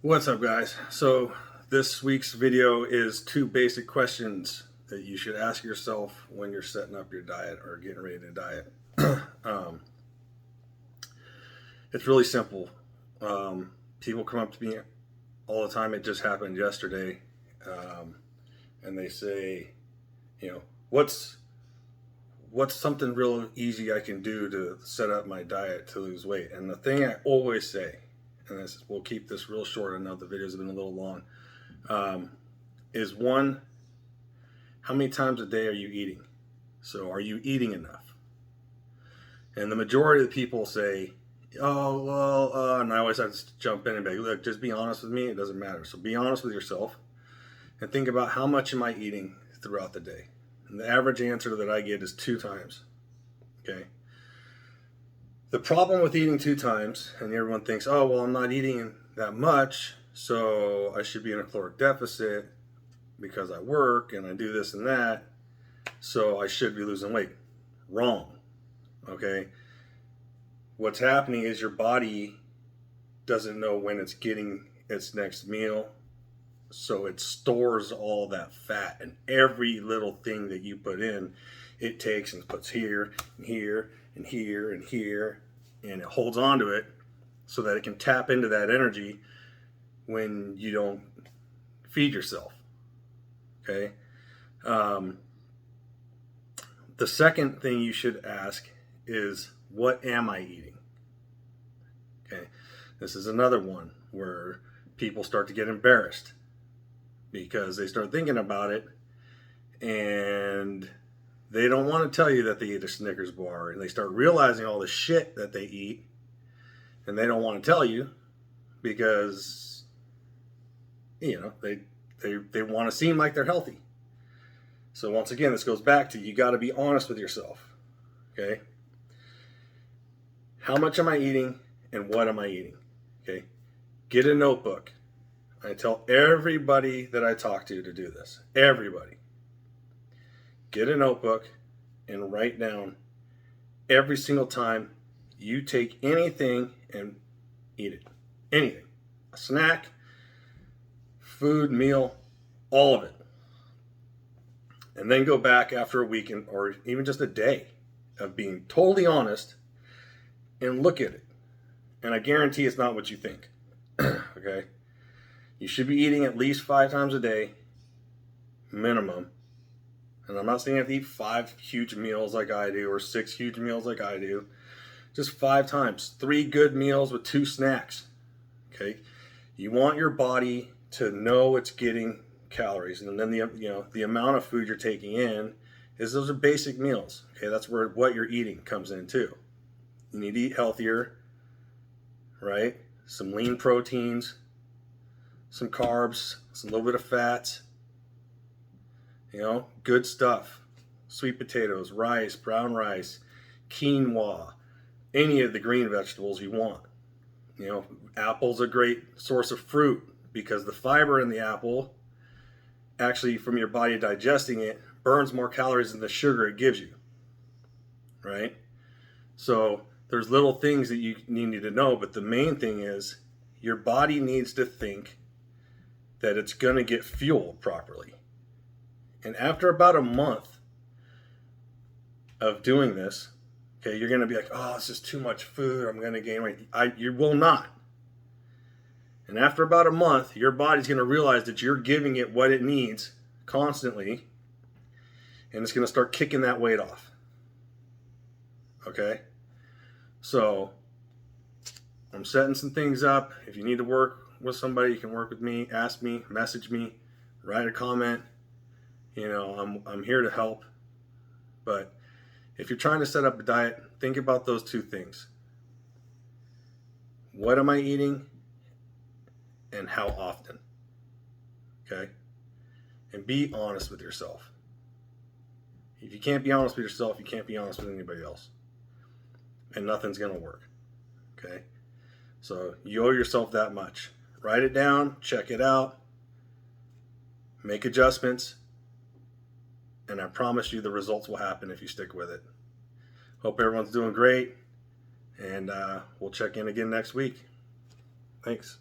What's up, guys? So this week's video is 2 basic questions that you should ask yourself when you're setting up your diet or getting ready to diet. um, it's really simple. People come up to me all the time. It just happened yesterday, and they say, what's something real easy I can do to set up my diet to lose weight? And the thing I always say, and we'll keep this real short, I know the videos have been a little long, is one, how many times a day are you eating? So are you eating enough? And the majority of the people say, oh, well, and I always have to jump in and be like, look, just be honest with me, it doesn't matter. So be honest with yourself and think about how much am I eating throughout the day? And the average answer that I get is 2 times, okay? The problem with eating 2 times, and everyone thinks, oh, well, I'm not eating that much, so I should be in a caloric deficit because I work and I do this and that, so I should be losing weight. Wrong, okay? What's happening is your body doesn't know when it's getting its next meal, so it stores all that fat, and every little thing that you put in, it takes and puts here and here and here and here, and it holds on to it so that it can tap into that energy when you don't feed yourself. Okay. The second thing you should ask is, what am I eating? Okay. This is another one where people start to get embarrassed because they start thinking about it and they don't want to tell you that they eat a Snickers bar, and they start realizing all the shit that they eat, and they don't want to tell you because they want to seem like they're healthy. So once again, this goes back to, you got to be honest with yourself. Okay? How much am I eating and what am I eating? Okay? Get a notebook. I tell everybody that I talk to do this. Everybody. Get a notebook and write down every single time you take anything and eat it. Anything. A snack, food, meal, all of it. And then go back after a week or even just a day of being totally honest and look at it. And I guarantee it's not what you think. Okay? You should be eating at least 5 times a day, minimum. And I'm not saying you have to eat 5 huge meals like I do or 6 huge meals like I do. Just 5 times. 3 good meals with 2 snacks. Okay? You want your body to know it's getting calories. And then the amount of food you're taking in those are basic meals. Okay? That's where what you're eating comes in too. You need to eat healthier, right? Some lean proteins, some carbs, some little bit of fats. Good stuff. Sweet potatoes, rice, brown rice, quinoa, any of the green vegetables you want. Apple's a great source of fruit because the fiber in the apple, actually from your body digesting it, burns more calories than the sugar it gives you. Right? So there's little things that you need to know, but the main thing is your body needs to think that it's going to get fueled properly. And after about a month of doing this, okay, you're going to be like, oh, this is too much food, I'm going to gain weight. You will not. And after about a month, your body's going to realize that you're giving it what it needs constantly, and it's going to start kicking that weight off. Okay? So I'm setting some things up. If you need to work with somebody, you can work with me, ask me, message me, write a comment. I'm here to help. But if you're trying to set up a diet, think about those 2 things. What am I eating and how often? Okay? And be honest with yourself. If you can't be honest with yourself, you can't be honest with anybody else. And nothing's going to work. Okay? So you owe yourself that much. Write it down, check it out, make adjustments, and I promise you the results will happen if you stick with it. Hope everyone's doing great, and we'll check in again next week. Thanks.